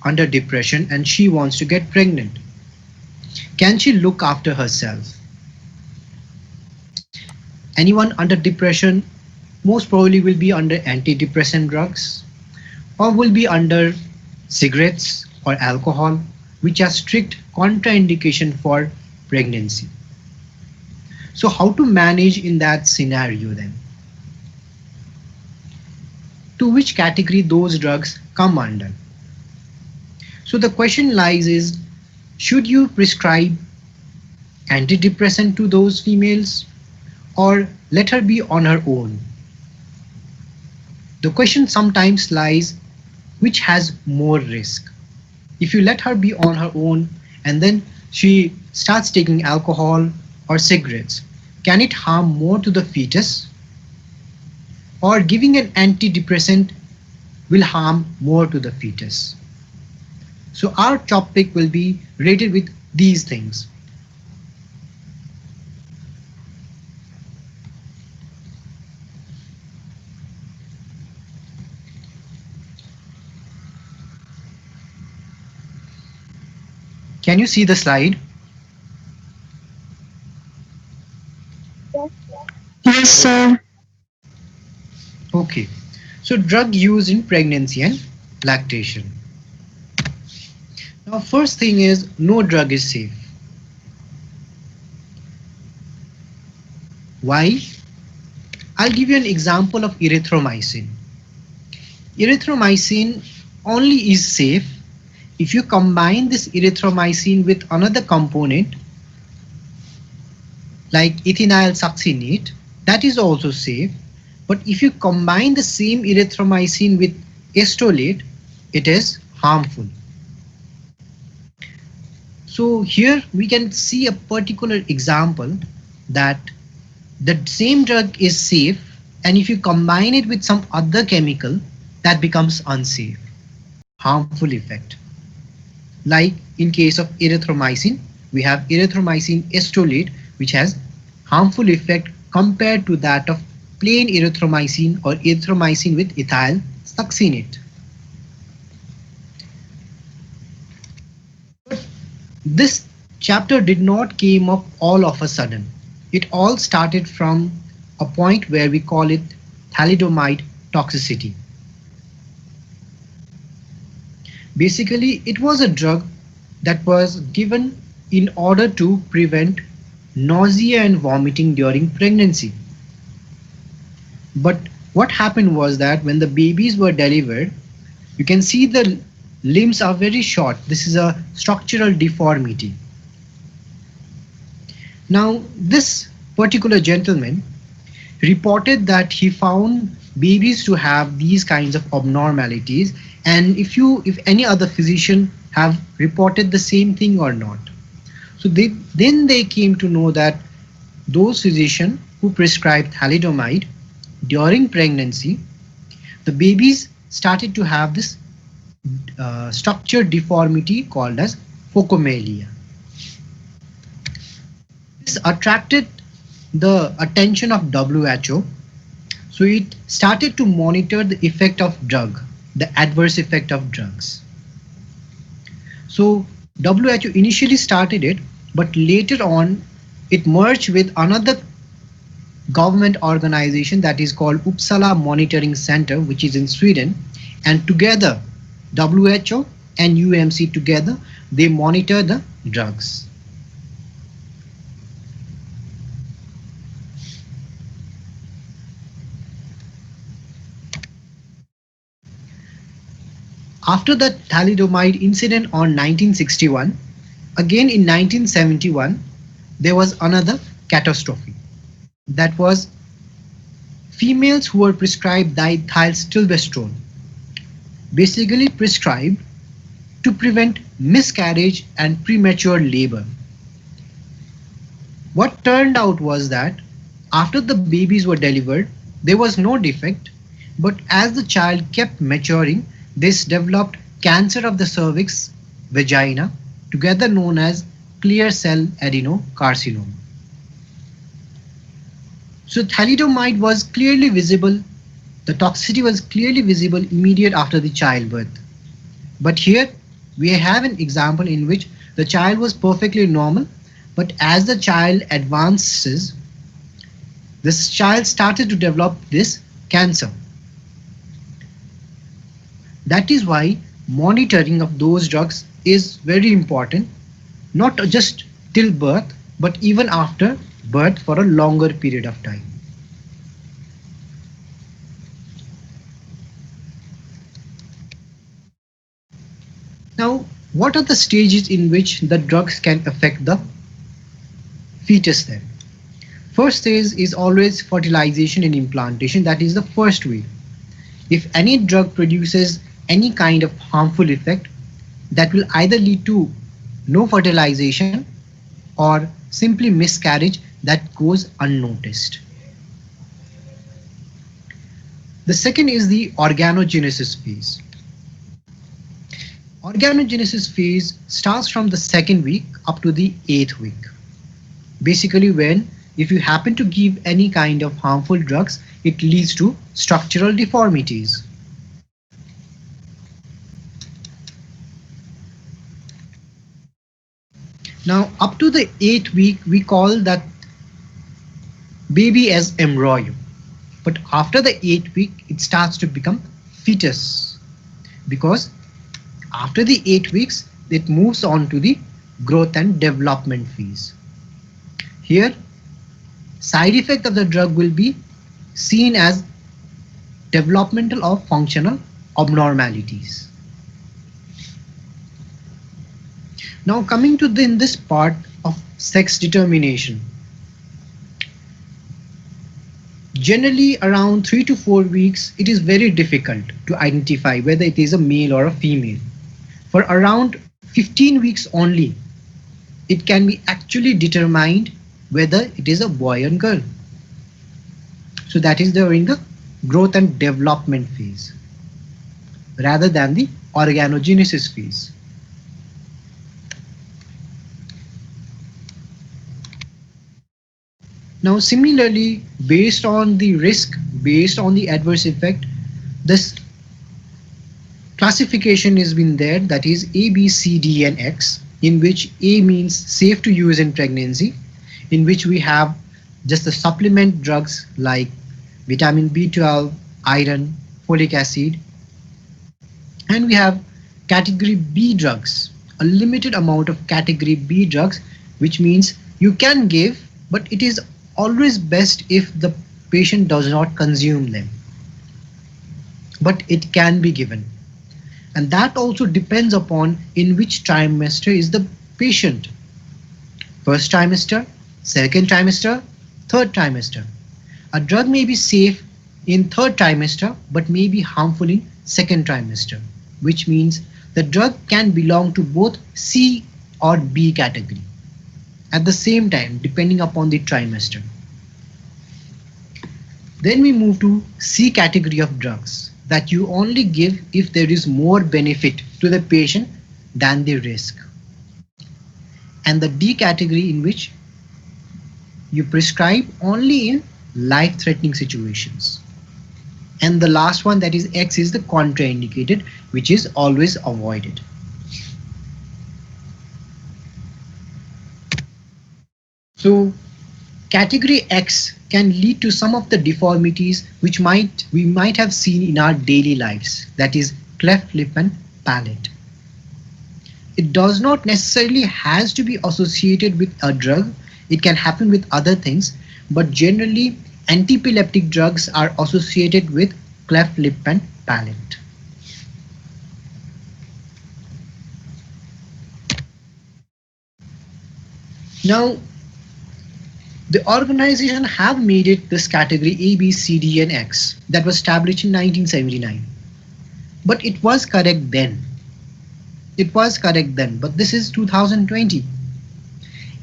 under depression and she wants to get pregnant. Can she look after herself? Anyone under depression most probably will be under antidepressant drugs or will be under cigarettes or alcohol, which are strict contraindication for pregnancy. So how to manage in that scenario then? To which category those drugs come under? So the question lies is, should you prescribe antidepressant to those females or let her be on her own? The question sometimes lies, which has more risk? If you let her be on her own and then she starts taking alcohol or cigarettes, can it harm more to the fetus? Or giving an antidepressant will harm more to the fetus? So our topic will be rated with these things. Can you see the slide? Yes, sir. Okay. So drug use in pregnancy and lactation. Now first thing is, no drug is safe. Why? I'll give you an example of erythromycin. Erythromycin only is safe if you combine this erythromycin with another component like ethinyl succinate, that is also safe. But if you combine the same erythromycin with estolate, it is harmful. So here we can see a particular example that the same drug is safe, and if you combine it with some other chemical, that becomes unsafe, harmful effect. Like in case of erythromycin, we have erythromycin estolate, which has harmful effect compared to that of plain erythromycin or erythromycin with ethyl succinate. This chapter did not came up all of a sudden. It all started from a point where we call it thalidomide toxicity. Basically, it was a drug that was given in order to prevent nausea and vomiting during pregnancy. But what happened was that when the babies were delivered, you can see the limbs are very short. This is a structural deformity. Now, this particular gentleman reported that he found babies to have these kinds of abnormalities, and if any other physician have reported the same thing or not. So then they came to know that those physicians who prescribed thalidomide during pregnancy, the babies started to have this structure deformity called as phocomelia. This attracted the attention of WHO, so it started to monitor the effect of drug, the adverse effect of drugs. So WHO initially started it, but later on it merged with another government organization that is called Uppsala Monitoring Center, which is in Sweden, and together WHO and UMC together they monitor the drugs. After the thalidomide incident on 1961, again in 1971, there was another catastrophe. That was females who were prescribed dithylstilbestrone, basically prescribed to prevent miscarriage and premature labor. What turned out was that after the babies were delivered, there was no defect, but as the child kept maturing, this developed cancer of the cervix, vagina, together known as clear cell adenocarcinoma. So thalidomide was clearly visible, the toxicity was clearly visible immediate after the childbirth. But here We have an example in which the child was perfectly normal, but as the child advances, this child started to develop this cancer. That is why monitoring of those drugs is very important, not just till birth, but even after birth for a longer period of time. Now, what are the stages in which the drugs can affect the fetus then? First stage is always fertilization and implantation, that is the first way. If any drug produces any kind of harmful effect, that will either lead to no fertilization or simply miscarriage that goes unnoticed. The second is the organogenesis phase. Organogenesis phase starts from the second week up to the 8th week. Basically, when if you happen to give any kind of harmful drugs, it leads to structural deformities. Now, up to the 8th week, we call that baby as embryo. But after the 8th week, it starts to become fetus, because after the 8 weeks, it moves on to the growth and development phase. Here, side effect of the drug will be seen as developmental or functional abnormalities. Now coming to this part of sex determination. Generally around 3 to 4 weeks, it is very difficult to identify whether it is a male or a female. For around 15 weeks only, it can be actually determined whether it is a boy or girl. So that is during the growth and development phase rather than the organogenesis phase. Now similarly, based on the risk, based on the adverse effect, this classification has been there, that is A, B, C, D and X, in which A means safe to use in pregnancy, in which we have just the supplement drugs like vitamin B12, iron, folic acid, and we have category B drugs, a limited amount of category B drugs, which means you can give, but it is always best if the patient does not consume them. But it can be given. And that also depends upon in which trimester is the patient. First trimester, second trimester, third trimester. A drug may be safe in third trimester but may be harmful in second trimester, which means the drug can belong to both C or B category at the same time depending upon the trimester. Then we move to C category of drugs that you only give if there is more benefit to the patient than the risk. And the D category in which you prescribe only in life-threatening situations. And the last one, that is X, is the contraindicated, which is always avoided. So category X can lead to some of the deformities which we might have seen in our daily lives, that is cleft lip and palate. It does not necessarily has to be associated with a drug. It can happen with other things, but generally antiepileptic drugs are associated with cleft lip and palate. Now, the organization have made it this category A, B, C, D and X that was established in 1979. But it was correct then. It was correct then, but this is 2020.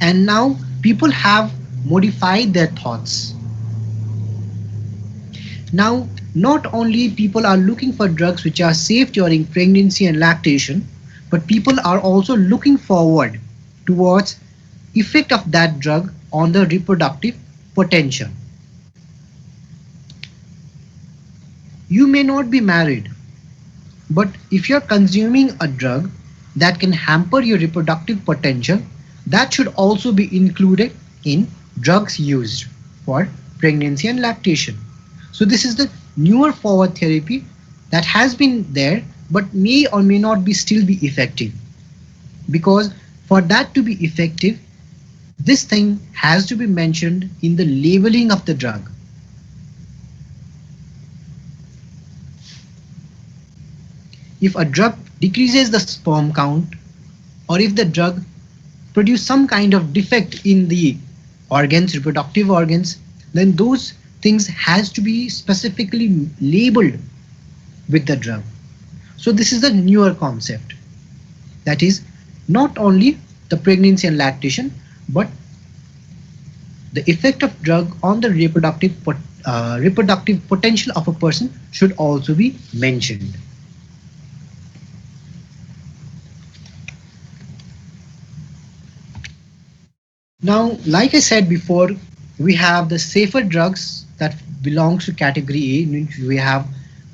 And now people have modified their thoughts. Now, not only people are looking for drugs which are safe during pregnancy and lactation, but people are also looking forward towards effect of that drug on the reproductive potential. You may not be married, but if you're consuming a drug, that can hamper your reproductive potential, that should also be included in drugs used for pregnancy and lactation. So this is the newer forward therapy that has been there but may or may not be still be effective, because for that to be effective, this thing has to be mentioned in the labeling of the drug. If a drug decreases the sperm count, or if the drug produce some kind of defect in the organs, reproductive organs, then those things has to be specifically labeled with the drug. So this is the newer concept, that is not only the pregnancy and lactation, but the effect of drug on the reproductive potential of a person should also be mentioned. Now, like I said before, we have the safer drugs that belongs to category A, in which we have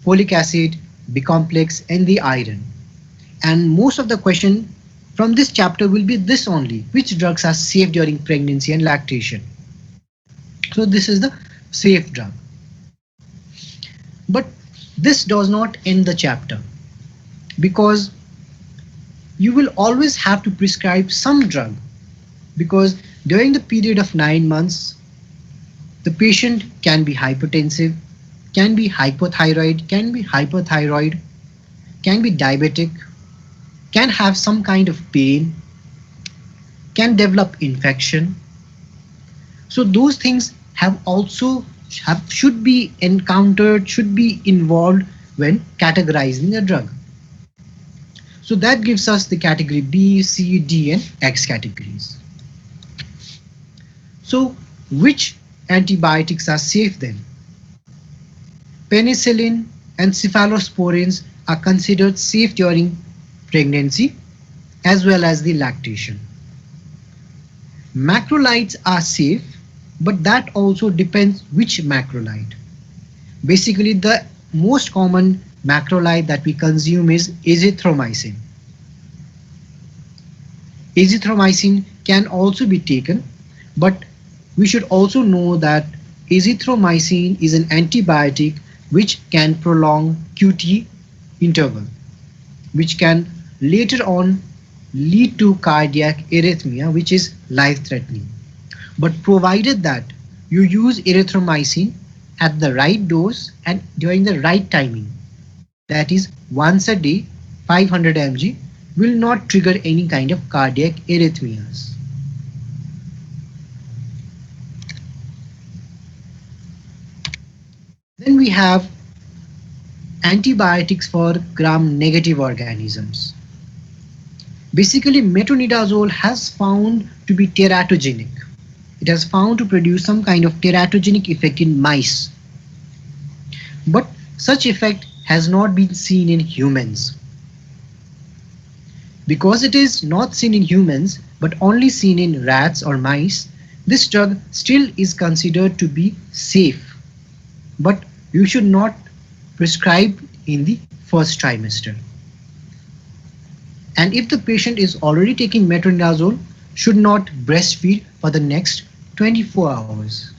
folic acid, B-complex, and the iron. And most of the question from this chapter will be this only: which drugs are safe during pregnancy and lactation? So this is the safe drug. But this does not end the chapter, because you will always have to prescribe some drug, because during the period of 9 months, the patient can be hypertensive, can be hypothyroid, can be diabetic, can have some kind of pain, can develop infection. So those things have also should be encountered, should be involved when categorizing a drug. So that gives us the category B, C, D, and X categories. So which antibiotics are safe then? Penicillin and cephalosporins are considered safe during pregnancy as well as the lactation. Macrolides are safe, but that also depends which macrolide. Basically, the most common macrolide that we consume is azithromycin. Azithromycin can also be taken, but we should also know that azithromycin is an antibiotic which can prolong QT interval, which can later on lead to cardiac arrhythmia, which is life-threatening. But provided that you use erythromycin at the right dose and during the right timing, that is once a day, 500 mg, will not trigger any kind of cardiac arrhythmias. Then we have antibiotics for gram-negative organisms. Basically, metronidazole has found to be teratogenic. It has found to produce some kind of teratogenic effect in mice. But such effect has not been seen in humans. Because it is not seen in humans but only seen in rats or mice, this drug still is considered to be safe. But you should not prescribe in the first trimester. And if the patient is already taking metronidazole, should not breastfeed for the next 24 hours.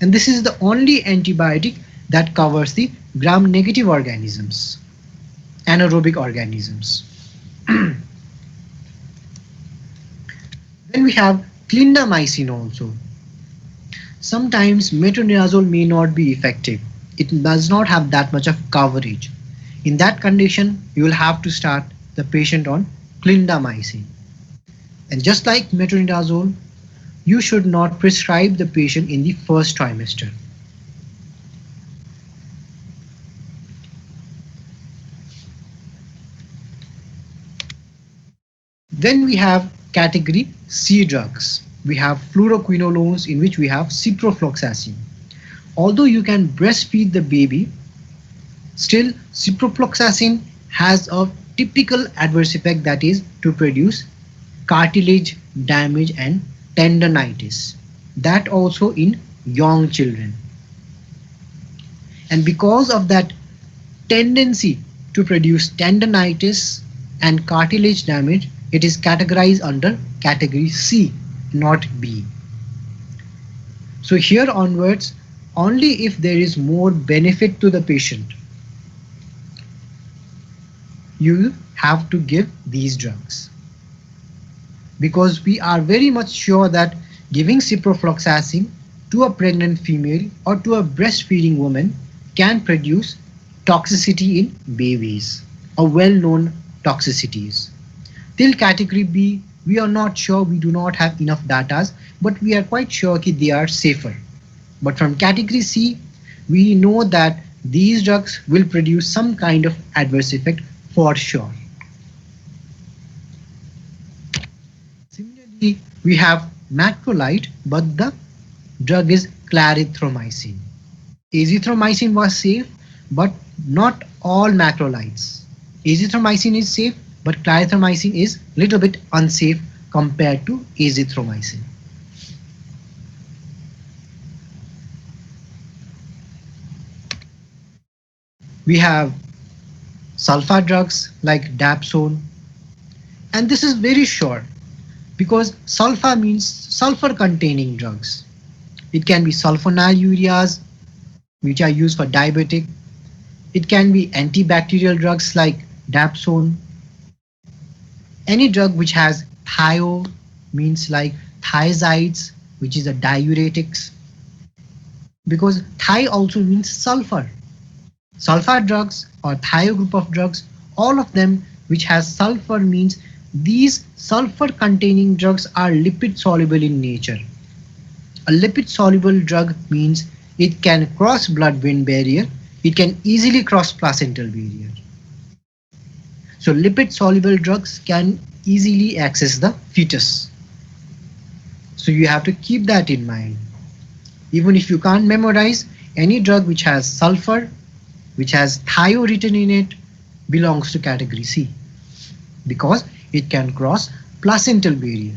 And this is the only antibiotic that covers the gram-negative organisms, anaerobic organisms. Then we have clindamycin also. Sometimes metronidazole may not be effective. It does not have that much of coverage. In that condition, you will have to start the patient on clindamycin. And just like metronidazole, you should not prescribe the patient in the first trimester. Then we have category C drugs. We have fluoroquinolones, in which we have ciprofloxacin. Although you can breastfeed the baby, still ciprofloxacin has a typical adverse effect, that is to produce cartilage damage and tendinitis. That also in young children. And because of that tendency to produce tendinitis, and cartilage damage, it is categorized under category C, not B. So here onwards, only if there is more benefit to the patient, you have to give these drugs. Because we are very much sure that giving ciprofloxacin to a pregnant female or to a breastfeeding woman can produce toxicity in babies, a well-known toxicities. Till category B, we are not sure, we do not have enough data, but we are quite sure that they are safer. But from category C, we know that these drugs will produce some kind of adverse effect for sure. Similarly, we have macrolide, but the drug is clarithromycin. Azithromycin was safe, but not all macrolides. Azithromycin is safe, but clarithromycin is little bit unsafe compared to azithromycin. We have sulfa drugs like dapsone, and this is very sure because sulfa means sulfur containing drugs. It can be sulfonylureas, which are used for diabetic. It can be antibacterial drugs like dapsone. Any drug which has thio means like thiazides, which is a diuretics, because thio also means sulfur. Sulfur drugs or thio group of drugs, all of them which has sulfur means these sulfur containing drugs are lipid soluble in nature. A lipid soluble drug means it can cross blood-brain barrier, it can easily cross placental barrier. So lipid soluble drugs can easily access the fetus. So you have to keep that in mind. Even if you can't memorize, any drug which has sulfur, which has thio written in it, belongs to category C because it can cross placental barrier.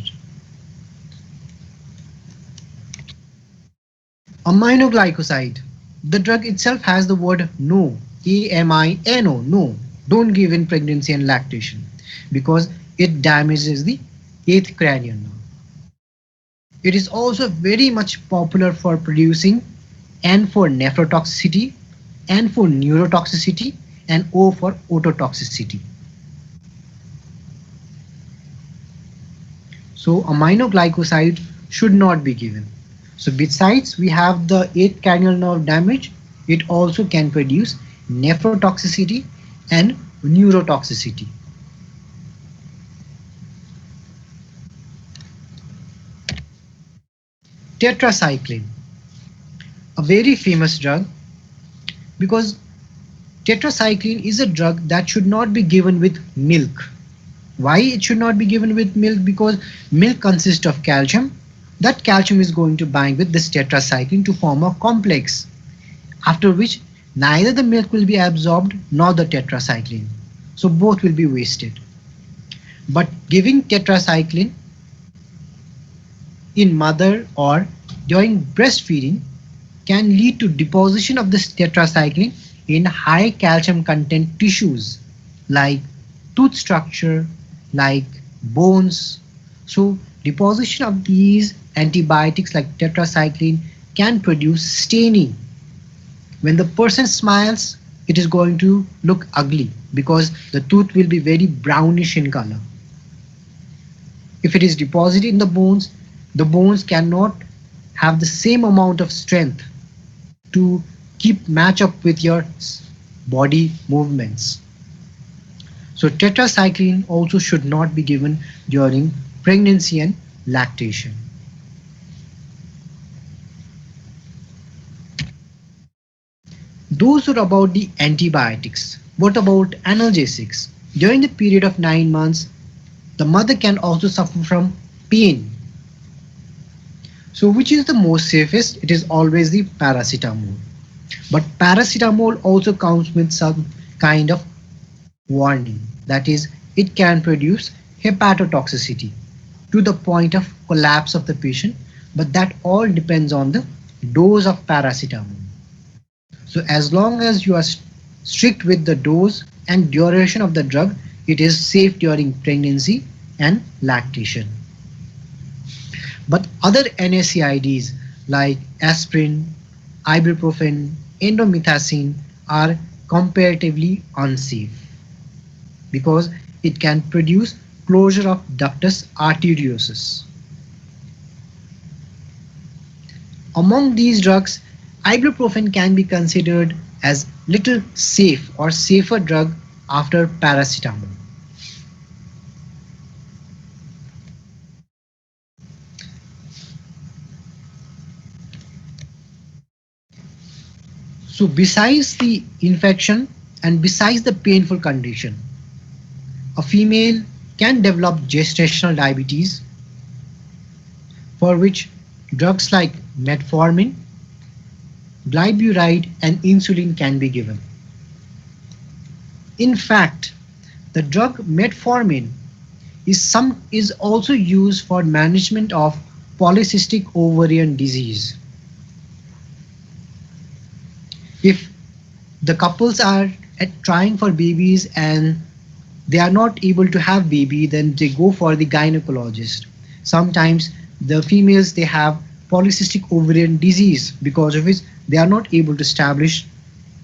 Aminoglycoside. The drug itself has the word no, AMINO, no. Don't give in pregnancy and lactation because it damages the eighth cranial nerve. It is also very much popular for producing N for nephrotoxicity, N for neurotoxicity, and O for ototoxicity. So aminoglycoside should not be given. So besides we have the eighth cranial nerve damage, it also can produce nephrotoxicity and neurotoxicity. Tetracycline, a very famous drug because tetracycline is a drug that should not be given with milk. Why it should not be given with milk? Because milk consists of calcium. That calcium is going to bind with this tetracycline to form a complex, after which neither the milk will be absorbed nor the tetracycline. So both will be wasted. But giving tetracycline in mother or during breastfeeding can lead to deposition of this tetracycline in high calcium content tissues like tooth structure, like bones. So deposition of these antibiotics like tetracycline can produce staining. When the person smiles, it is going to look ugly because the tooth will be very brownish in color. If it is deposited in the bones cannot have the same amount of strength to keep match up with your body movements. So tetracycline also should not be given during pregnancy and lactation. Those are about the antibiotics. What about analgesics? During the period of 9 months, the mother can also suffer from pain. So which is the most safest? It is always the paracetamol. But paracetamol also comes with some kind of warning. That is, it can produce hepatotoxicity to the point of collapse of the patient, but that all depends on the dose of paracetamol. So as long as you are strict with the dose and duration of the drug, it is safe during pregnancy and lactation. But other NSAIDs like aspirin, ibuprofen, indomethacin are comparatively unsafe because it can produce closure of ductus arteriosus. Among these drugs, ibuprofen can be considered as little safe or safer drug after paracetamol. So besides the infection and besides the painful condition, a female can develop gestational diabetes for which drugs like metformin, glyburide and insulin can be given. In fact, the drug metformin is also used for management of polycystic ovarian disease. If the couples are trying for babies and they are not able to have baby, then they go for the gynecologist. Sometimes the females they have polycystic ovarian disease because of which they are not able to establish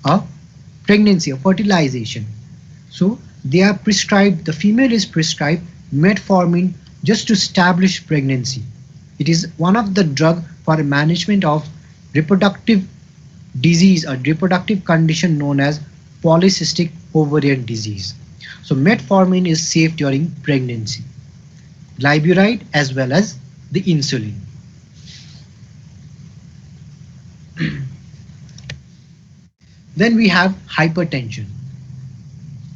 a pregnancy or fertilization. So they are prescribed, the female is prescribed metformin just to establish pregnancy. It is one of the drug for management of reproductive disease or reproductive condition known as polycystic ovarian disease. So metformin is safe during pregnancy, glyburide as well as the insulin. Then we have hypertension.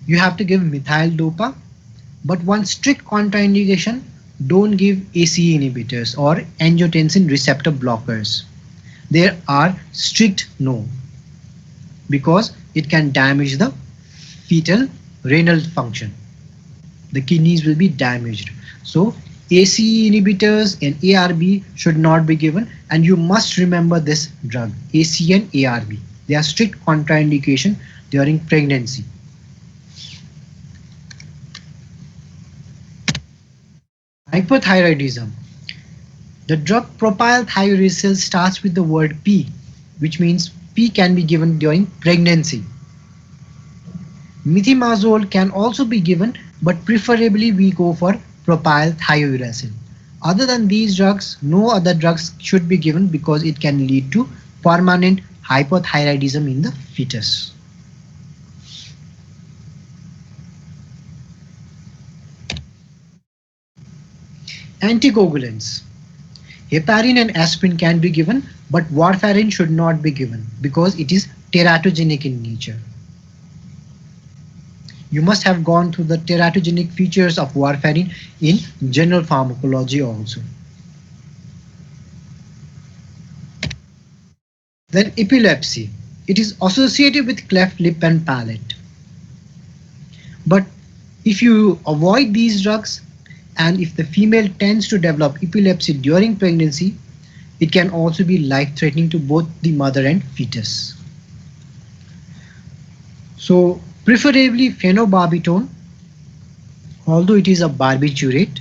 You have to give methyl dopa, but one strict contraindication, don't give ACE inhibitors or angiotensin receptor blockers. There are strict no because it can damage the fetal renal function. The kidneys will be damaged. So ACE inhibitors and ARB should not be given, and you must remember this drug ACE and ARB. They are strict contraindication during pregnancy. Hypothyroidism. The drug propylthiouracil starts with the word P, which means P can be given during pregnancy. Methimazole can also be given, but preferably we go for propylthiouracil. Other than these drugs, no other drugs should be given because it can lead to permanent hypothyroidism in the fetus. Anticoagulants. Heparin and aspirin can be given, but warfarin should not be given because it is teratogenic in nature. You must have gone through the teratogenic features of warfarin in general pharmacology also. Then epilepsy. It is associated with cleft lip and palate. But if you avoid these drugs and if the female tends to develop epilepsy during pregnancy, it can also be life-threatening to both the mother and fetus. So preferably phenobarbital, although it is a barbiturate,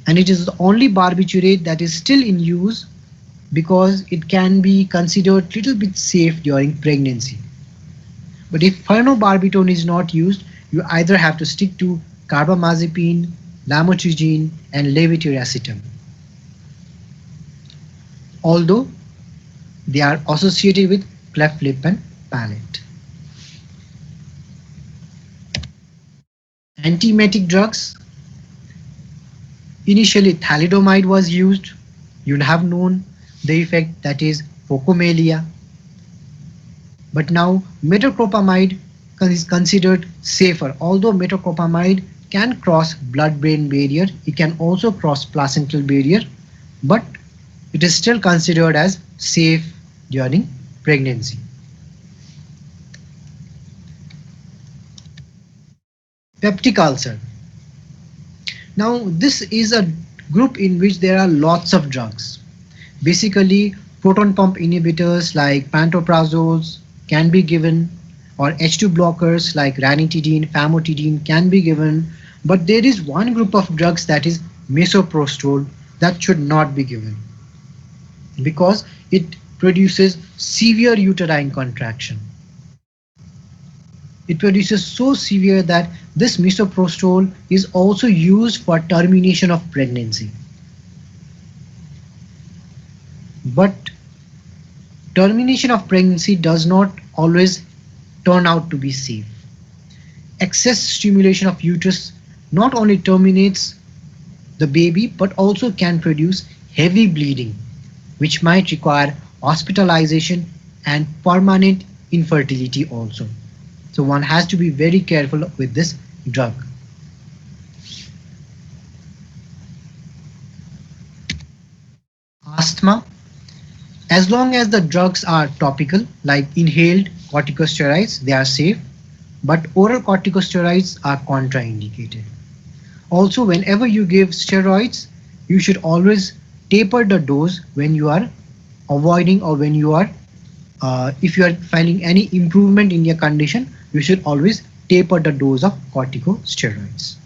and it is the only barbiturate that is still in use because it can be considered little bit safe during pregnancy. But if phenobarbital is not used, you either have to stick to carbamazepine, lamotrigine, and levetiracetam. Although they are associated with cleft lip and palate. Antiemetic drugs. Initially thalidomide was used. You'd have known the effect, that is phocomelia. But now metoclopramide is considered safer. Although metoclopramide can cross blood-brain barrier, it can also cross placental barrier, but it is still considered as safe during pregnancy. Peptic ulcer. Now this is a group in which there are lots of drugs. Basically proton pump inhibitors like pantoprazoles can be given, or H2 blockers like ranitidine, famotidine can be given, but there is one group of drugs, that is misoprostol, that should not be given because it produces severe uterine contraction. It produces so severe that this misoprostol is also used for termination of pregnancy. But termination of pregnancy does not always turn out to be safe. Excess stimulation of uterus not only terminates the baby but also can produce heavy bleeding, which might require hospitalization and permanent infertility also. So one has to be very careful with this drug. Asthma. As long as the drugs are topical, like inhaled corticosteroids, they are safe, but oral corticosteroids are contraindicated. Also, whenever you give steroids, you should always taper the dose when you are avoiding, or when you are, if you are finding any improvement in your condition, you should always taper the dose of corticosteroids.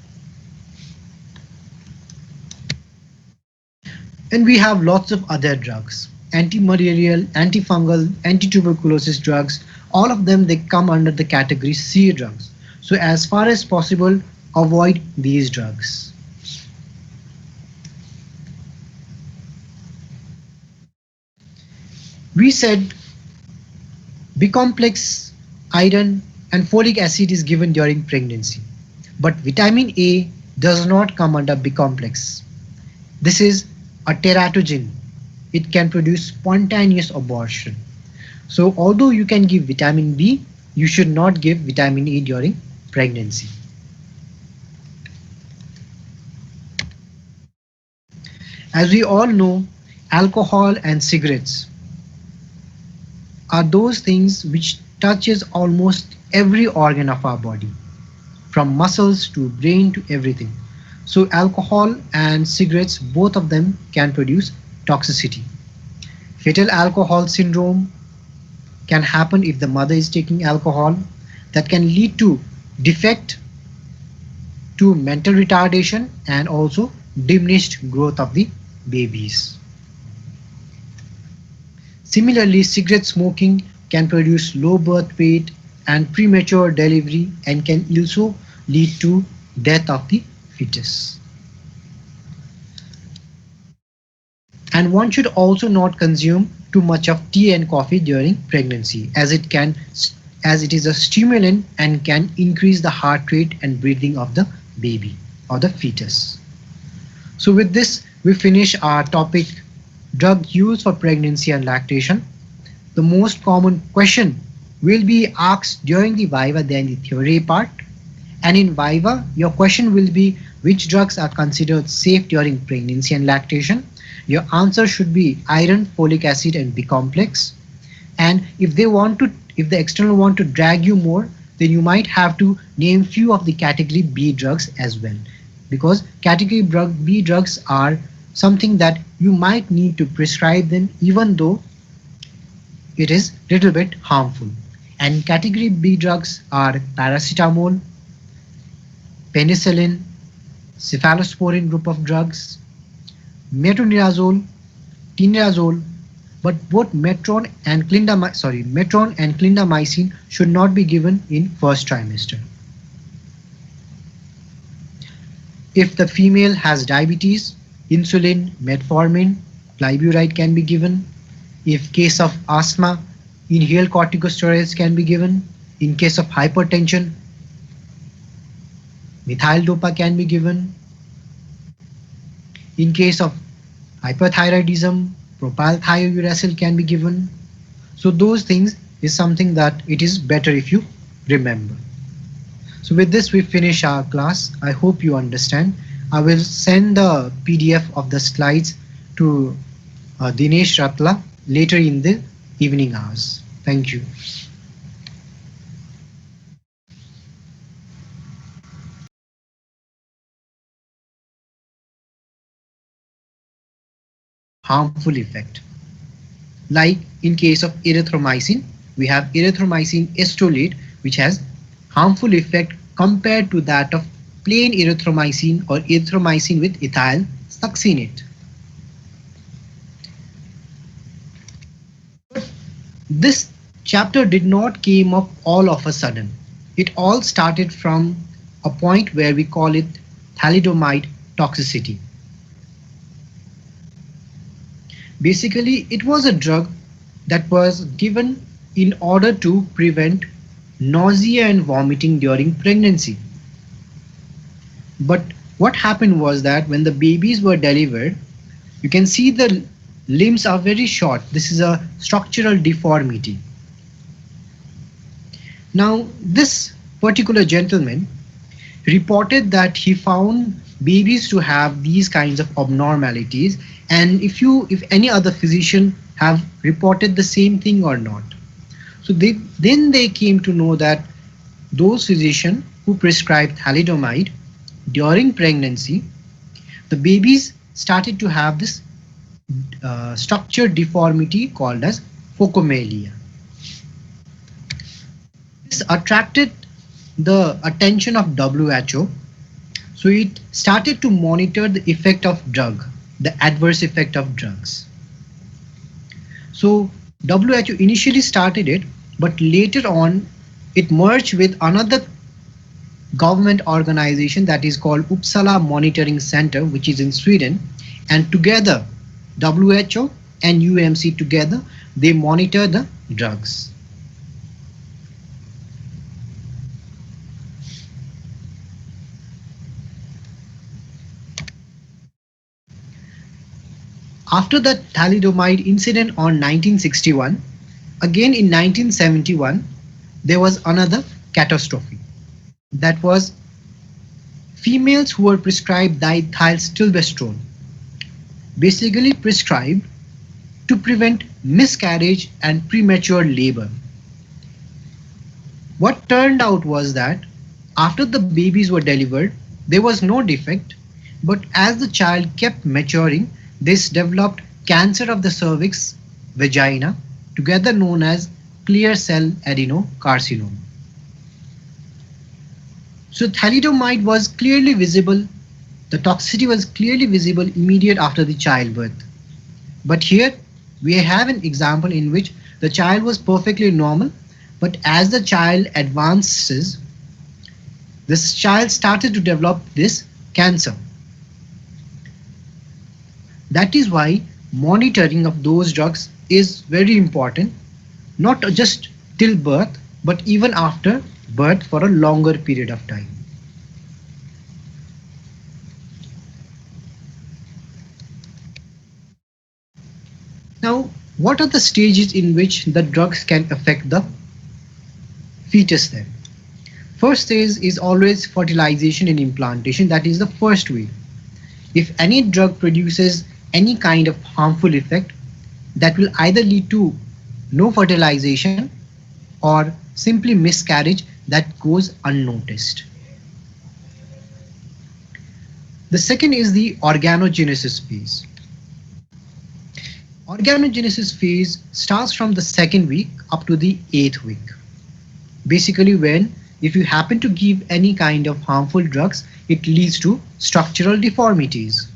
And we have lots of other drugs, anti-malarial, antifungal, anti-tuberculosis drugs. All of them, they come under the category C drugs. So as far as possible, avoid these drugs. We said B-complex, iron and folic acid is given during pregnancy. But vitamin A does not come under B-complex. This is a teratogen. It can produce spontaneous abortion. So although you can give vitamin B, you should not give vitamin A during pregnancy. As we all know, alcohol and cigarettes are those things which touches almost every organ of our body, from muscles to brain to everything. So alcohol and cigarettes, both of them can produce toxicity. Fetal alcohol syndrome can happen if the mother is taking alcohol. That can lead to defect, to mental retardation, and also diminished growth of the babies. Similarly, cigarette smoking can produce low birth weight and premature delivery, and can also lead to death of the fetus. And one should also not consume too much of tea and coffee during pregnancy, as it is a stimulant and can increase the heart rate and breathing of the baby or the fetus. So with this, we finish our topic, drug use for pregnancy and lactation. The most common question will be asked during the viva than the theory part. And in viva, your question will be which drugs are considered safe during pregnancy and lactation. Your answer should be iron, folic acid, and B complex. And if the external want to drag you more, then you might have to name few of the category B drugs as well, because category B drugs are something that you might need to prescribe them even though it is little bit harmful. And category B drugs are paracetamol, penicillin, cephalosporin group of drugs, metronidazole, tinidazole, but both metron and clindamycin should not be given in first trimester. If the female has diabetes, insulin, metformin, glyburide can be given. If case of asthma, inhaled corticosteroids can be given. In case of hypertension, methyl dopa can be given. In case of hyperthyroidism, propylthiouracil can be given. So those things is something that it is better if you remember. So with this, we finish our class. I hope you understand. I will send the PDF of the slides to Dinesh Ratla later in the evening hours. Thank you. Harmful effect. Like in case of erythromycin, we have erythromycin estolate, which has harmful effect compared to that of plain erythromycin or erythromycin with ethyl succinate. This chapter did not came up all of a sudden. It all started from a point where we call it thalidomide toxicity. Basically, it was a drug that was given in order to prevent nausea and vomiting during pregnancy. But what happened was that when the babies were delivered, you can see the limbs are very short. This is a structural deformity. Now, this particular gentleman reported that he found babies to have these kinds of abnormalities, and if any other physician have reported the same thing or not. So they came to know that those physicians who prescribed thalidomide during pregnancy, the babies started to have this structure deformity called as phocomelia. This attracted the attention of WHO, so it started to monitor the effect of drug, the adverse effect of drugs. So WHO initially started it, but later on it merged with another government organization that is called Uppsala Monitoring Center, which is in Sweden, and together WHO and UMC together they monitor the drugs. After the thalidomide incident on 1961, again in 1971, there was another catastrophe. That was females who were prescribed dithylstilbestrone, basically prescribed to prevent miscarriage and premature labor. What turned out was that after the babies were delivered, there was no defect, but as the child kept maturing, this developed cancer of the cervix, vagina, together known as clear cell adenocarcinoma. So thalidomide was clearly visible, the toxicity was clearly visible immediate after the childbirth. But here we have an example in which the child was perfectly normal, but as the child advances, this child started to develop this cancer. That is why monitoring of those drugs is very important, not just till birth, but even after birth for a longer period of time. Now, what are the stages in which the drugs can affect the fetus then? First stage is always fertilization and implantation. That is the first way. If any drug produces any kind of harmful effect, that will either lead to no fertilization or simply miscarriage that goes unnoticed. The second is the organogenesis phase. Organogenesis phase starts from the second week up to the 8th week. Basically, when if you happen to give any kind of harmful drugs, it leads to structural deformities.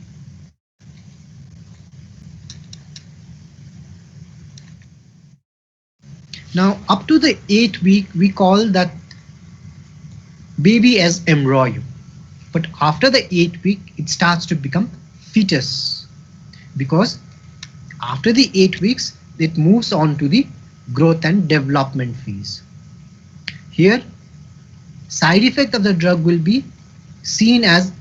Now, up to the 8th week, we call that baby as embryo. But after the 8th week, it starts to become fetus, because after the 8 weeks, it moves on to the growth and development phase. Here, side effect of the drug will be seen as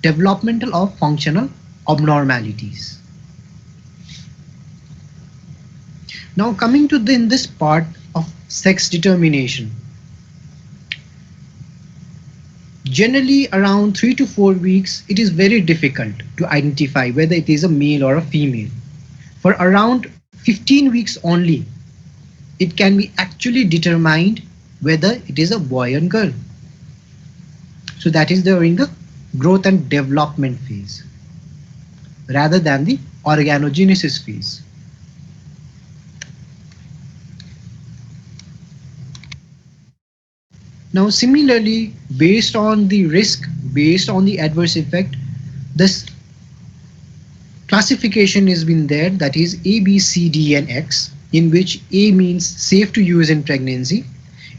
developmental or functional abnormalities. Now coming to this part of sex determination. Generally around 3 to 4 weeks, it is very difficult to identify whether it is a male or a female. For around 15 weeks only, it can be actually determined whether it is a boy or girl. So that is during the growth and development phase rather than the organogenesis phase. Now, similarly, based on the risk, based on the adverse effect, this classification has been there, that is A, B, C, D, and X, in which A means safe to use in pregnancy,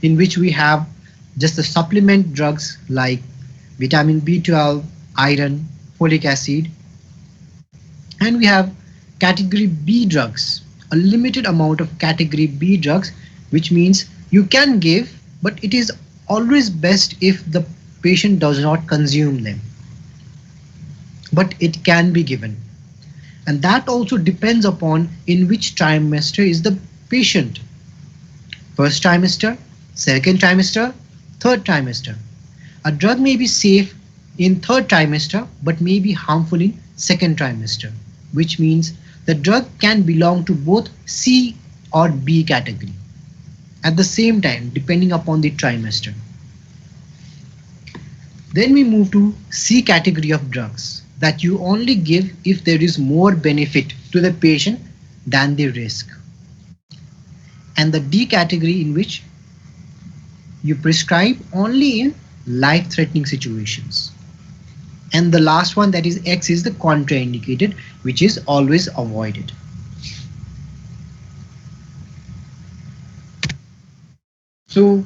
in which we have just the supplement drugs like vitamin B12, iron, folic acid, and we have category B drugs, a limited amount of category B drugs, which means you can give, but it is always best if the patient does not consume them, but it can be given. And that also depends upon in which trimester is the patient. First trimester, second trimester, third trimester. A drug may be safe in third trimester but may be harmful in second trimester, which means the drug can belong to both C or B category at the same time depending upon the trimester. Then we move to C category of drugs that you only give if there is more benefit to the patient than the risk. And the D category in which you prescribe only in life-threatening situations. And the last one, that is X, is the contraindicated, which is always avoided. So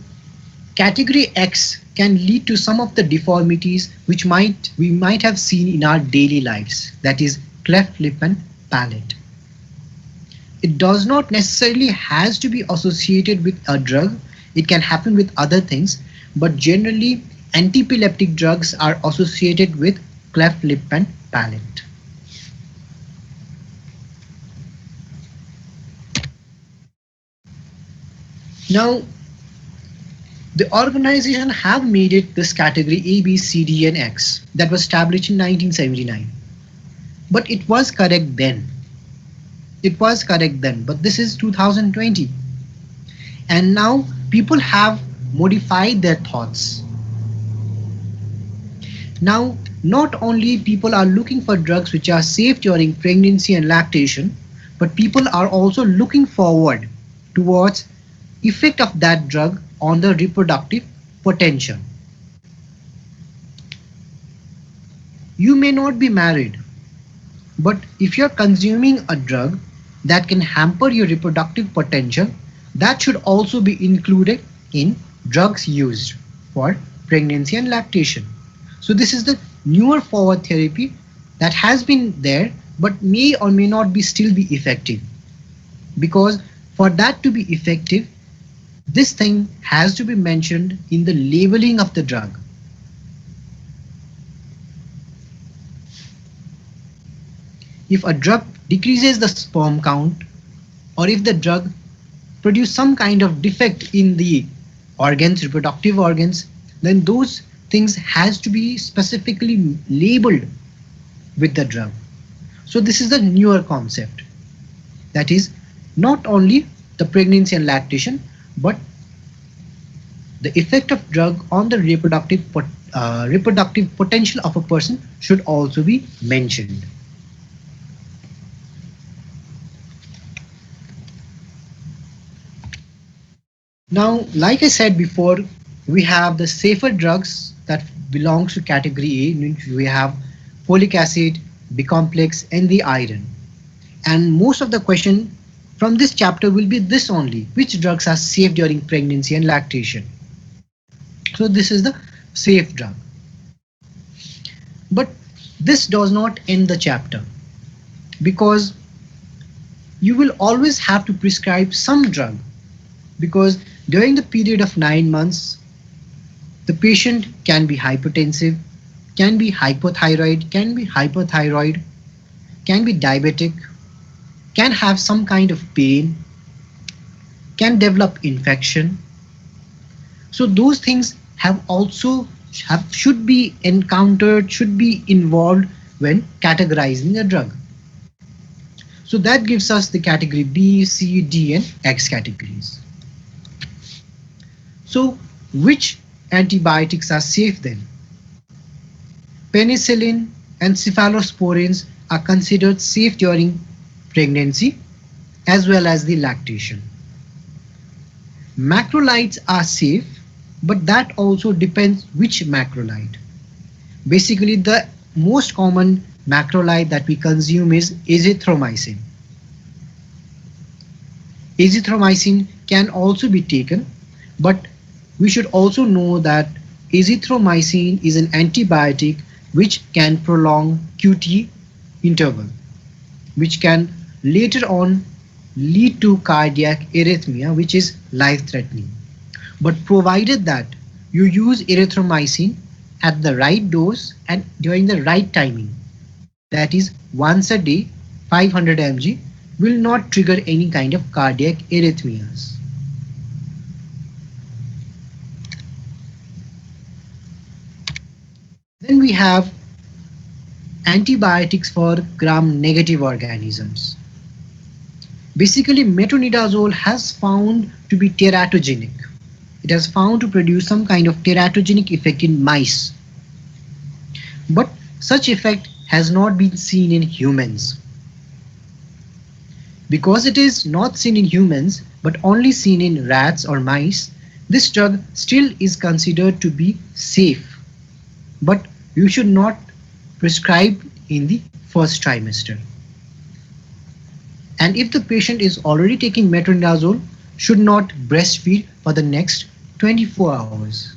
category X can lead to some of the deformities which we might have seen in our daily lives, that is cleft lip and palate. It does not necessarily has to be associated with a drug. It can happen with other things, but generally antiepileptic drugs are associated with cleft lip and palate. Now, the organization have made it this category A, B, C, D, and X that was established in 1979. But it was correct then. It was correct then, but this is 2020. And now people have modified their thoughts. Now, not only people are looking for drugs which are safe during pregnancy and lactation, but people are also looking forward towards effect of that drug on the reproductive potential. You may not be married, but if you're consuming a drug that can hamper your reproductive potential, that should also be included in drugs used for pregnancy and lactation. So this is the newer forward therapy that has been there but may or may not be still be effective, because for that to be effective, this thing has to be mentioned in the labeling of the drug. If a drug decreases the sperm count, or if the drug produces some kind of defect in the organs, reproductive organs, then those things has to be specifically labeled with the drug. So this is the newer concept. That is not only the pregnancy and lactation, but the effect of drug on the reproductive potential of a person should also be mentioned. Now, like I said before, we have the safer drugs that belongs to category A, in which we have folic acid, B complex, and the iron. And most of the question from this chapter will be this only: which drugs are safe during pregnancy and lactation? So this is the safe drug. But this does not end the chapter, because you will always have to prescribe some drug, because during the period of 9 months, the patient can be hypertensive, can be hypothyroid, can be hyperthyroid, can be diabetic, can have some kind of pain, can develop infection. So those things should be encountered, should be involved when categorizing a drug. So that gives us the category B, C, D, and X categories. So which antibiotics are safe then? Penicillin and cephalosporins are considered safe during pregnancy as well as the lactation. Macrolides are safe but that also depends which macrolide. Basically, the most common macrolide that we consume is azithromycin. Azithromycin can also be taken, but we should also know that azithromycin is an antibiotic which can prolong QT interval, which can later on lead to cardiac arrhythmia, which is life-threatening. But provided that you use erythromycin at the right dose and during the right timing, that is once a day, 500 mg, will not trigger any kind of cardiac arrhythmias. Then we have antibiotics for gram-negative organisms. Basically, metronidazole has found to be teratogenic. It has found to produce some kind of teratogenic effect in mice. But such effect has not been seen in humans. Because it is not seen in humans but only seen in rats or mice, this drug still is considered to be safe. But you should not prescribe in the first trimester. And if the patient is already taking metronidazole, should not breastfeed for the next 24 hours.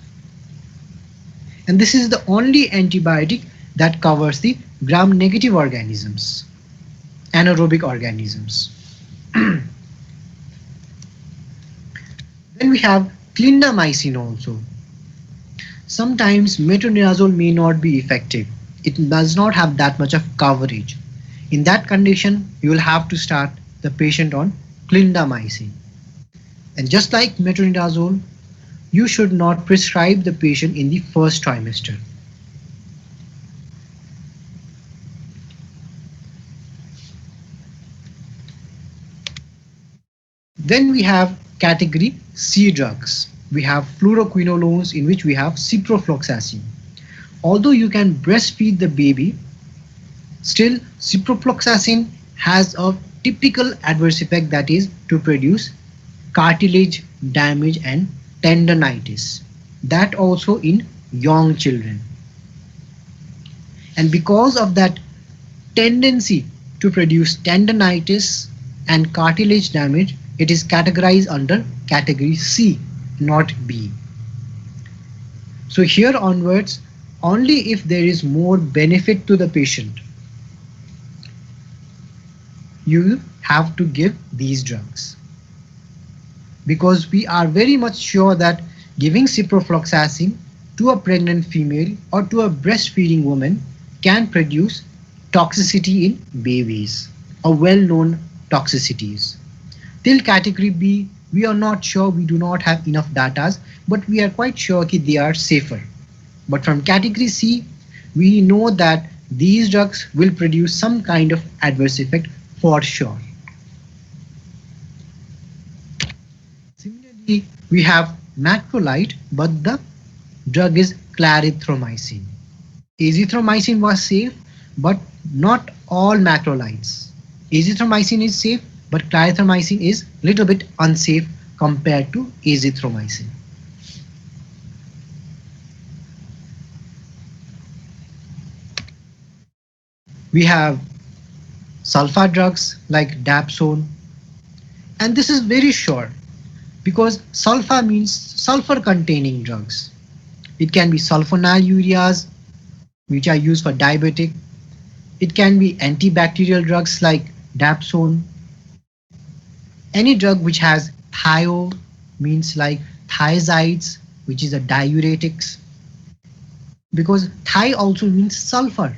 And this is the only antibiotic that covers the gram-negative organisms, anaerobic organisms. Then we have clindamycin also. Sometimes metronidazole may not be effective. It does not have that much of coverage. In that condition, you will have to start the patient on clindamycin. And just like metronidazole, you should not prescribe the patient in the first trimester. Then we have category C drugs. We have fluoroquinolones, in which we have ciprofloxacin. Although you can breastfeed the baby, still ciprofloxacin has a typical adverse effect, that is to produce cartilage damage and tendinitis. That also in young children. And because of that tendency to produce tendinitis and cartilage damage, it is categorized under category C, not B. So here onwards, only if there is more benefit to the patient, you have to give these drugs. Because we are very much sure that giving ciprofloxacin to a pregnant female or to a breastfeeding woman can produce toxicity in babies, a well-known toxicities. Till category B, we are not sure, we do not have enough data, but we are quite sure that they are safer. But from category C, we know that these drugs will produce some kind of adverse effect for sure. Similarly, we have macrolide, but the drug is clarithromycin. Azithromycin was safe, but not all macrolides. Azithromycin is safe, but clarithromycin is a little bit unsafe compared to azithromycin. We have sulfa drugs like dapsone, and this is very short because sulfa means sulfur containing drugs. It can be sulfonylureas, which are used for diabetic. It can be antibacterial drugs like dapsone. Any drug which has thio means like thiazides, which is a diuretics, because thio also means sulfur.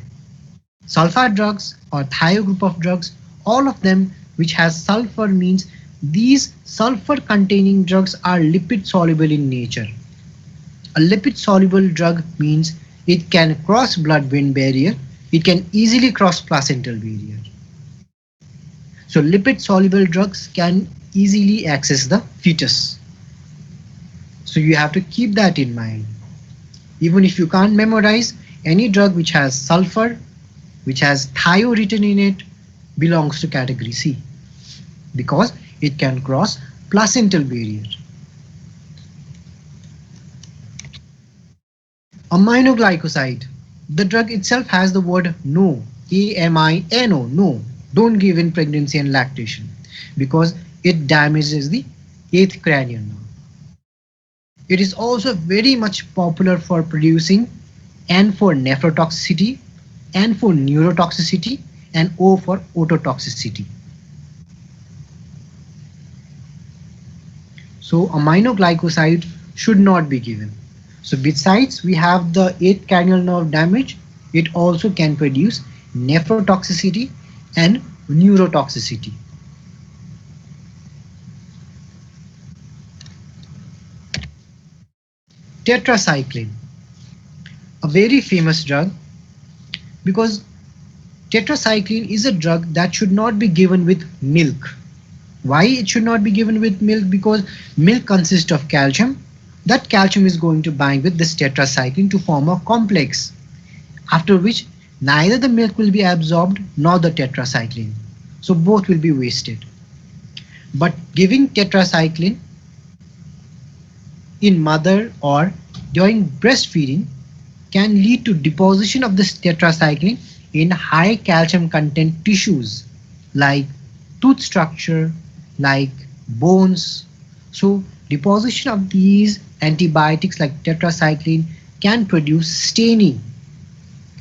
Sulfur drugs or thio group of drugs, all of them which has sulfur means these sulfur containing drugs are lipid soluble in nature. A lipid soluble drug means it can cross blood-brain barrier, it can easily cross placental barrier. So lipid soluble drugs can easily access the fetus. So you have to keep that in mind. Even if you can't memorize, any drug which has sulfur, which has thio written in it, belongs to category C because it can cross placental barrier. Aminoglycoside. The drug itself has the word no, AMINO, no. Don't give in pregnancy and lactation because it damages the eighth cranial nerve. It is also very much popular for producing N for nephrotoxicity, N for neurotoxicity, and O for ototoxicity. So aminoglycoside should not be given. So besides we have the eighth cranial nerve damage, it also can produce nephrotoxicity and neurotoxicity. Tetracycline, a very famous drug because tetracycline is a drug that should not be given with milk. Why it should not be given with milk? Because milk consists of calcium. That calcium is going to bind with this tetracycline to form a complex, after which neither the milk will be absorbed nor the tetracycline. So both will be wasted. But giving tetracycline in mother or during breastfeeding can lead to deposition of this tetracycline in high calcium content tissues like tooth structure, like bones. So deposition of these antibiotics like tetracycline can produce staining.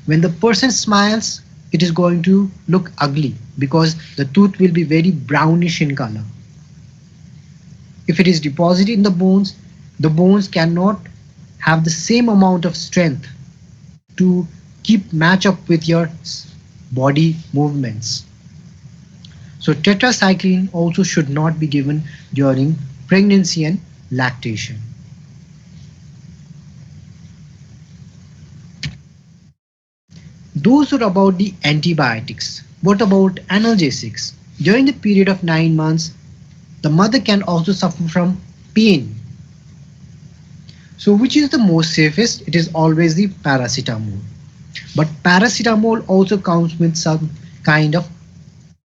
When the person smiles, it is going to look ugly because the tooth will be very brownish in color. If it is deposited in the bones cannot have the same amount of strength to keep match up with your body movements. So tetracycline also should not be given during pregnancy and lactation. Those are about the antibiotics. What about analgesics? During the period of 9 months, the mother can also suffer from pain. So which is the most safest? It is always the paracetamol. But paracetamol also comes with some kind of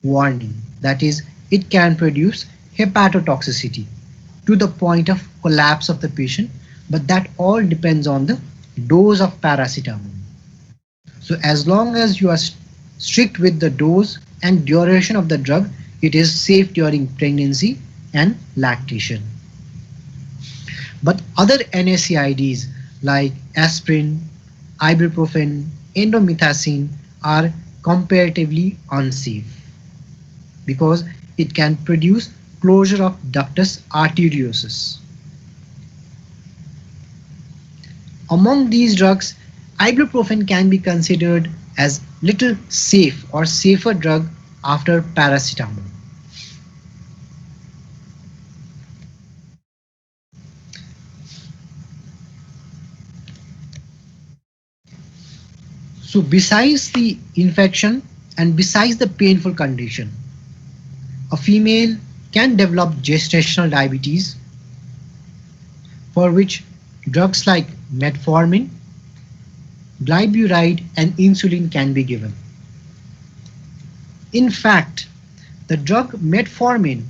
warning. That is, it can produce hepatotoxicity to the point of collapse of the patient, but that all depends on the dose of paracetamol. So as long as you are strict with the dose and duration of the drug, it is safe during pregnancy and lactation. But other NSAIDs like aspirin, ibuprofen, indomethacin are comparatively unsafe because it can produce closure of ductus arteriosus. Among these drugs, ibuprofen can be considered as little safe or safer drug after paracetamol. So besides the infection and besides the painful condition, a female can develop gestational diabetes for which drugs like metformin, glyburide and insulin can be given. In fact, the drug metformin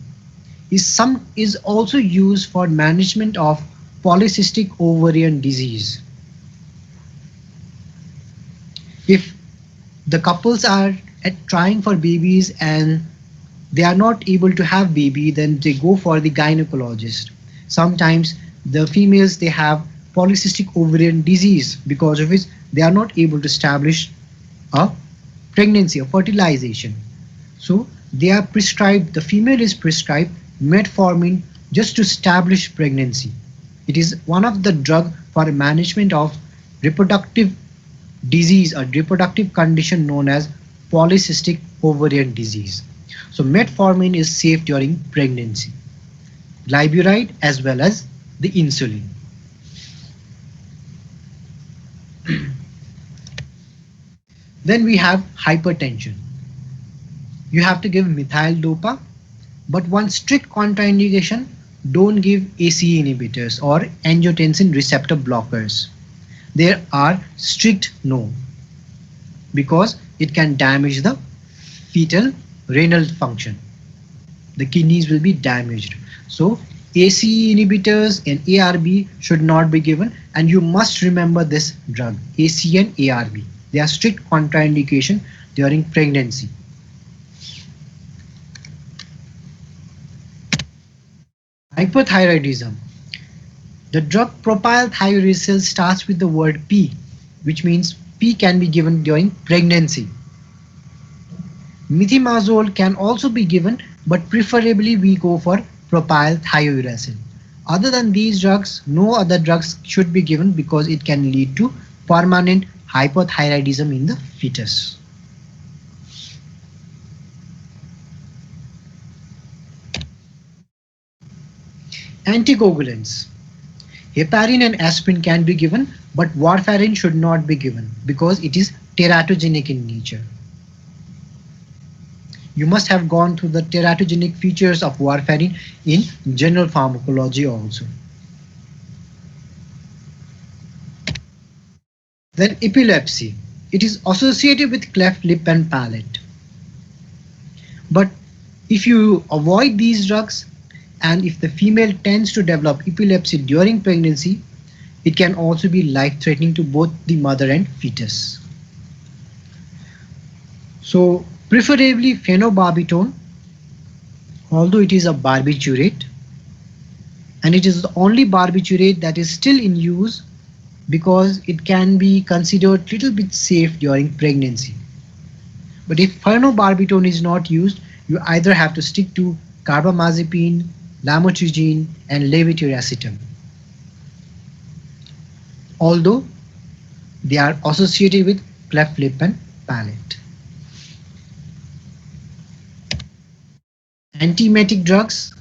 is also used for management of polycystic ovarian disease. If the couples are trying for babies and they are not able to have baby, then they go for the gynecologist. Sometimes the females they have polycystic ovarian disease because of which they are not able to establish a pregnancy or fertilization. So they are prescribed, the female is prescribed metformin just to establish pregnancy. It is one of the drug for management of reproductive disease or reproductive condition known as polycystic ovarian disease. So metformin is safe during pregnancy, glyburide as well as the insulin. Then we have hypertension. You have to give methyl dopa, but one strict contraindication, don't give ACE inhibitors or angiotensin receptor blockers. There are strict no because it can damage the fetal renal function. The kidneys will be damaged. So ACE inhibitors and ARB should not be given, and you must remember this drug, ACE and ARB. They are strict contraindication during pregnancy. Hypothyroidism. The drug propylthiouracil starts with the word P, which means P can be given during pregnancy. Methimazole can also be given, but preferably we go for propylthiouracil. Other than these drugs, no other drugs should be given because it can lead to permanent hypothyroidism in the fetus. Anticoagulants. Heparin and aspirin can be given, but warfarin should not be given because it is teratogenic in nature. You must have gone through the teratogenic features of warfarin in general pharmacology also. Then epilepsy. It is associated with cleft lip and palate. But if you avoid these drugs and if the female tends to develop epilepsy during pregnancy, it can also be life-threatening to both the mother and fetus. So preferably phenobarbital, although it is a barbiturate, and it is the only barbiturate that is still in use because it can be considered little bit safe during pregnancy. But if phenobarbital is not used, you either have to stick to carbamazepine, lamotrigine, and levetiracetam. Although they are associated with cleft lip and palate. Antiemetic drugs.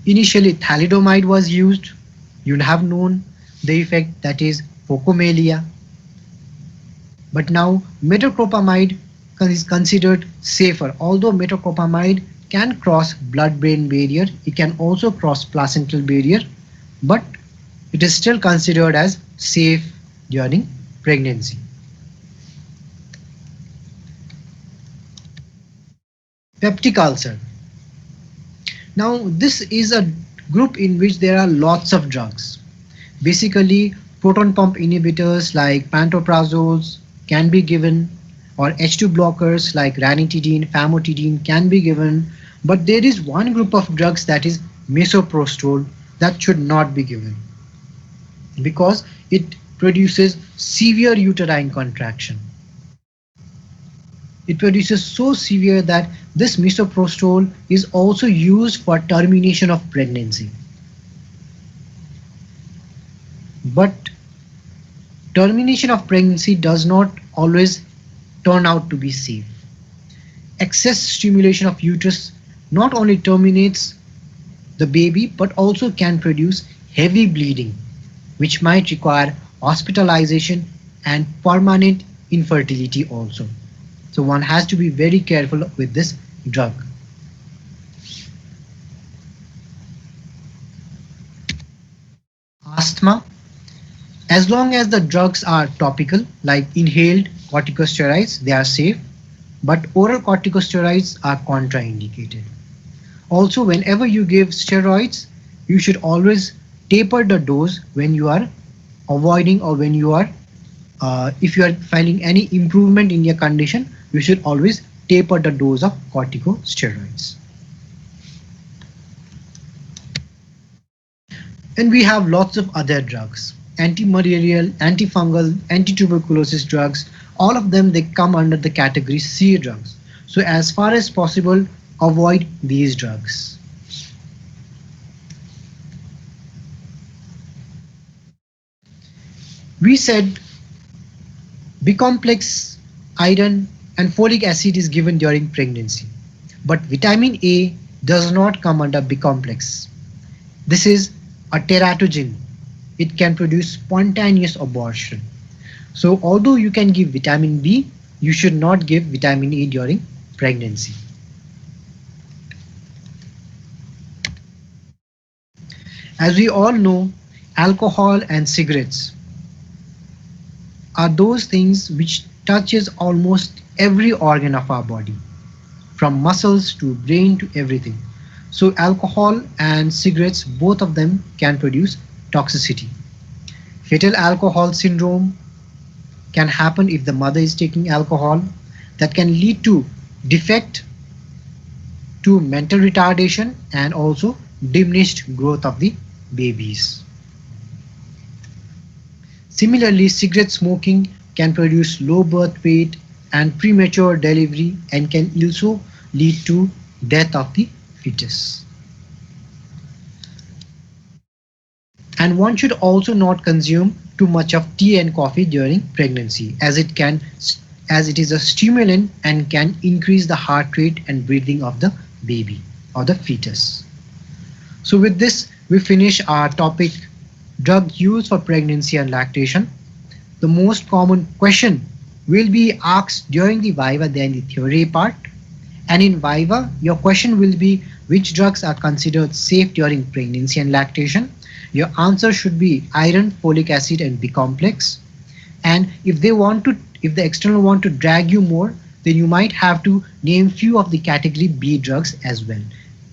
Initially thalidomide was used. You'd have known the effect, that is phocomelia. But now metoclopramide is considered safer. Although metoclopramide can cross blood-brain barrier, it can also cross placental barrier, but it is still considered as safe during pregnancy. Peptic ulcer. Now this is a group in which there are lots of drugs. Basically proton pump inhibitors like pantoprazoles can be given, or H2 blockers like ranitidine, famotidine can be given, but there is one group of drugs, that is misoprostol, that should not be given because it produces severe uterine contraction. It produces so severe that this misoprostol is also used for termination of pregnancy. But termination of pregnancy does not always turn out to be safe. Excess stimulation of uterus not only terminates the baby but also can produce heavy bleeding, which might require hospitalization and permanent infertility also. So one has to be very careful with this drug. Asthma. As long as the drugs are topical, like inhaled corticosteroids, they are safe, but oral corticosteroids are contraindicated. Also, whenever you give steroids, you should always taper the dose when you are avoiding, or when you are if you are finding any improvement in your condition, you should always taper the dose of corticosteroids. And we have lots of other drugs, antimalarial, antifungal, anti-tuberculosis drugs. All of them, they come under the category C drugs. So as far as possible, avoid these drugs. We said B-complex, iron and folic acid is given during pregnancy, but vitamin A does not come under B-complex. This is a teratogen. It can produce spontaneous abortion. So although you can give vitamin B, you should not give vitamin A during pregnancy. As we all know, alcohol and cigarettes are those things which touches almost every organ of our body, from muscles to brain to everything. So alcohol and cigarettes, both of them can produce toxicity. Fetal alcohol syndrome can happen if the mother is taking alcohol. That can lead to defect, to mental retardation, and also diminished growth of the babies. Similarly, cigarette smoking can produce low birth weight and premature delivery, and can also lead to death of the fetus. And one should also not consume too much of tea and coffee during pregnancy, as it is a stimulant and can increase the heart rate and breathing of the baby or the fetus. So with this, we finish our topic, drug use for pregnancy and lactation. The most common question will be asked during the Viva than the theory part. And in Viva, your question will be which drugs are considered safe during pregnancy and lactation. Your answer should be iron, folic acid, and B complex. And if the external want to drag you more, then you might have to name few of the category B drugs as well,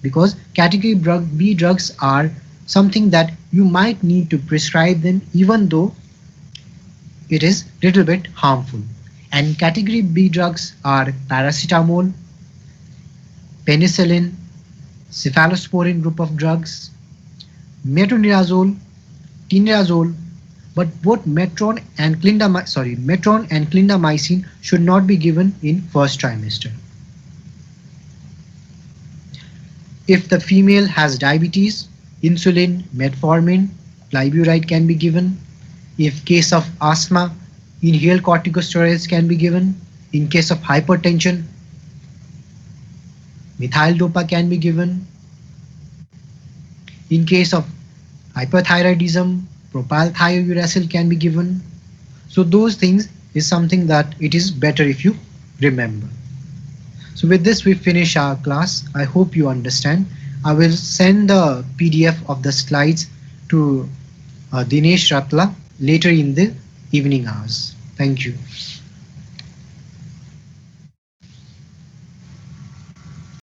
because category B drugs are something that you might need to prescribe them even though it is little bit harmful. And category B drugs are paracetamol, penicillin, cephalosporin group of drugs, metronidazole, tinidazole, but both metron and clindamycin should not be given in first trimester. If the female has diabetes, insulin, metformin, glyburide can be given. If case of asthma, inhaled corticosteroids can be given. In case of hypertension, methyl dopa can be given. In case of hyperthyroidism, propyl thiouracil can be given. So those things is something that it is better if you remember. So with this we finish our class. I hope you understand. I will send the PDF of the slides to Dinesh Ratla later in the evening hours. Thank you.